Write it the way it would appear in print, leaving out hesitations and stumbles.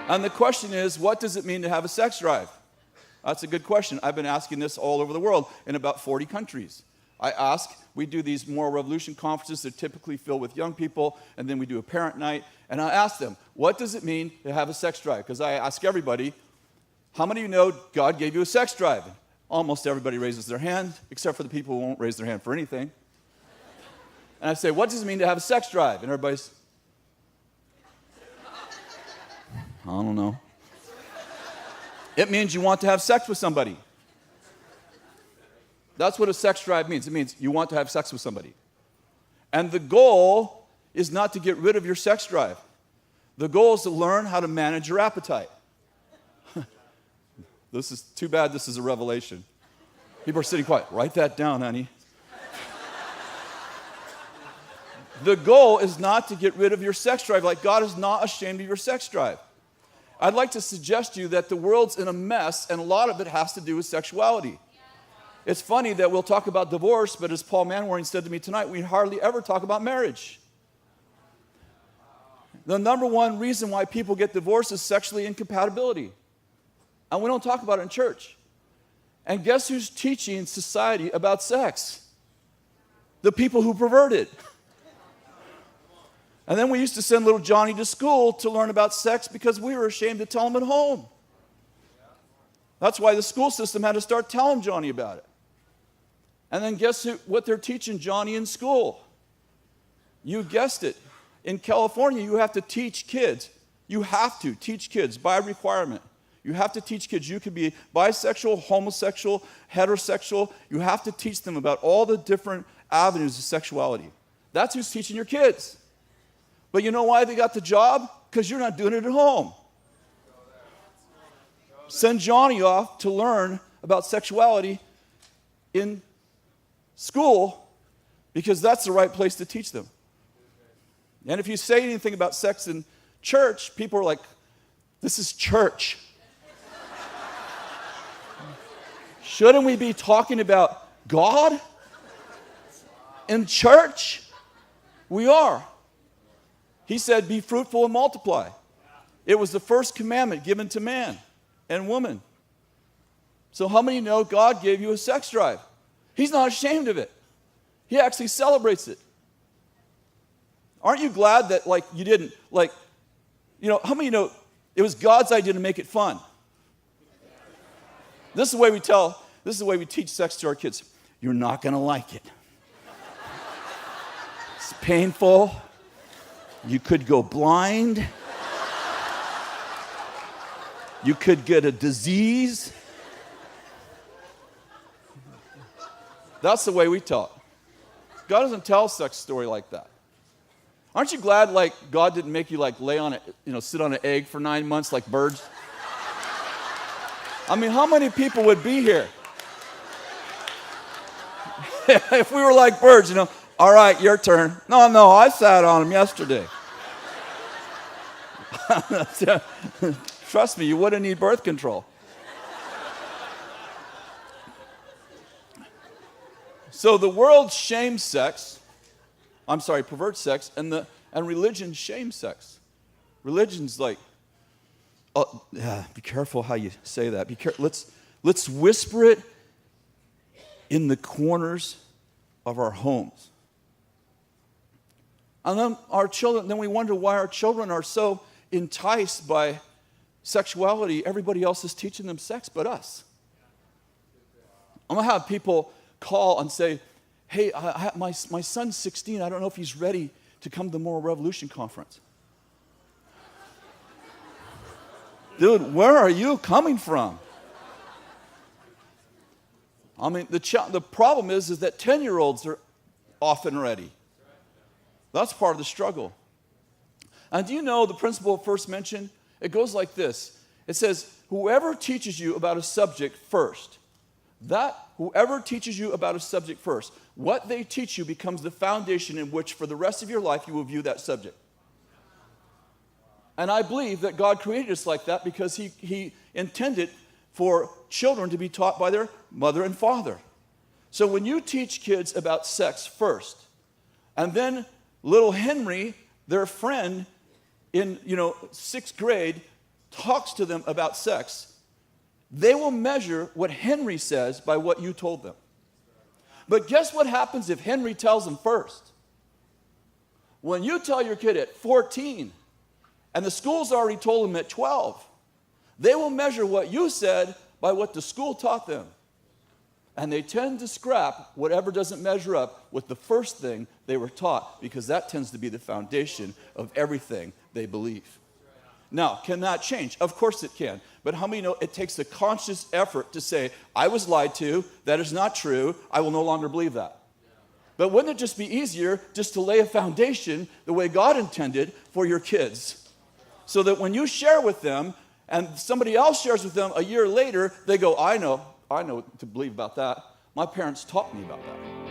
And the question is, what does it mean to have a sex drive? That's a good question. I've been asking this all over the world in about 40 countries. We do these moral revolution conferences that typically fill with young people, and then we do a parent night, and I ask them, what does it mean to have a sex drive? Because I ask everybody, how many of you know God gave you a sex drive? Almost everybody raises their hand, except for the people who won't raise their hand for anything. And I say, what does it mean to have a sex drive? And everybody's, I don't know. It means you want to have sex with somebody. That's what a sex drive means. It means you want to have sex with somebody. And the goal is not to get rid of your sex drive. The goal is to learn how to manage your appetite. This is too bad this is a revelation. People are sitting quiet. Write that down, honey. The goal is not to get rid of your sex drive. Like, God is not ashamed of your sex drive. I'd like to suggest to you that the world's in a mess, and a lot of it has to do with sexuality. It's funny that we'll talk about divorce, but as Paul Manwaring said to me tonight, we hardly ever talk about marriage. The number one reason why people get divorced is sexually incompatibility. And we don't talk about it in church. And guess who's teaching society about sex? The people who pervert it. And then we used to send little Johnny to school to learn about sex because we were ashamed to tell him at home. That's why the school system had to start telling Johnny about it. And then guess what they're teaching Johnny in school? You guessed it. In California, you have to teach kids. You have to teach kids by requirement. You have to teach kids you could be bisexual, homosexual, heterosexual. You have to teach them about all the different avenues of sexuality. That's who's teaching your kids. But you know why they got the job? Because you're not doing it at home. Send Johnny off to learn about sexuality in school because that's the right place to teach them. And if you say anything about sex in church, people are like, this is church. Shouldn't we be talking about God in church? We are. He said, be fruitful and multiply. It was the first commandment given to man and woman. So how many know God gave you a sex drive? He's not ashamed of it. He actually celebrates it. Aren't you glad that, you didn't, how many know it was God's idea to make it fun? This is the way we teach sex to our kids. You're not going to like it. It's painful. You could go blind. You could get a disease. That's the way we tell it. God doesn't tell a sex story like that. Aren't you glad, God didn't make you, lay on it, sit on an egg for 9 months like birds? I mean, how many people would be here? If we were like birds, all right, your turn. No, I sat on them yesterday. Trust me, you wouldn't need birth control. So the world shames sex. Perverts sex, and religion shames sex. Religion's like, be careful how you say that. Let's whisper it in the corners of our homes. And then we wonder why our children are so enticed by sexuality. Everybody else is teaching them sex but us. I'm going to have people call and say, hey, my son's 16. I don't know if he's ready to come to the Moral Revolution Conference. Dude, where are you coming from? I mean, the problem is that 10-year-olds are often ready. That's part of the struggle. And do you know the principle first mentioned? It goes like this. It says, whoever teaches you about a subject first, what they teach you becomes the foundation in which for the rest of your life you will view that subject. And I believe that God created us like that because he intended for children to be taught by their mother and father. So when you teach kids about sex first, and then little Henry, their friend in 6th grade, talks to them about sex, they will measure what Henry says by what you told them. But guess what happens if Henry tells them first? When you tell your kid at 14, and the school's already told them at 12, they will measure what you said by what the school taught them. And they tend to scrap whatever doesn't measure up with the first thing they were taught, because that tends to be the foundation of everything they believe. Now, can that change? Of course it can. But how many know it takes a conscious effort to say, I was lied to, that is not true, I will no longer believe that. But wouldn't it just be easier just to lay a foundation the way God intended for your kids? So that when you share with them, and somebody else shares with them a year later, they go, I know what to believe about that. My parents taught me about that.